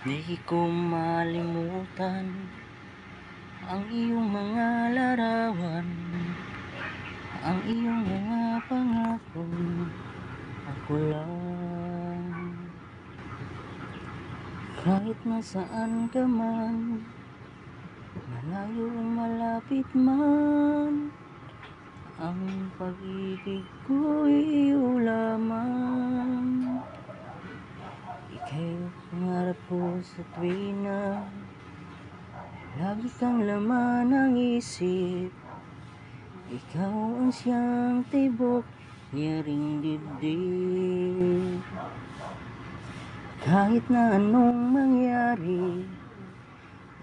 Di ko malimutan ang iyong mga larawan, ang iyong mga pangako. Ako lang, kahit nasaan ka man, malayo o malapit man, ang pag-ibig ko'y iyo lamang. Ika'y pangarap ko sa tuwing na lagi kang laman ng isip. Ikaw ang siyang tibok, yaring dibdib. Kahit na anong mangyari,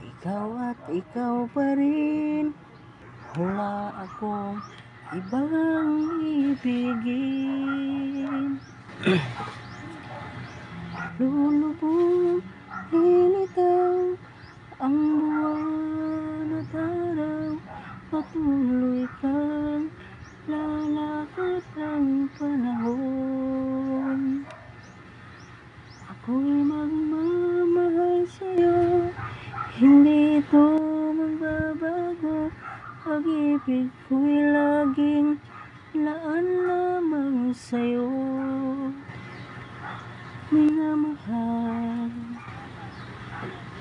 ikaw at ikaw pa rin. Wala akong ibang ibigin. Lulubog, lilitaw ang buwan at araw. Patuloy kang lalakad ang panahon. Ako'y magmamahal sa'yo, hindi ito magbabago. Pag-ibig ko'y laging laan lamang sa'yo.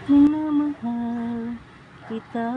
Minamahal kita.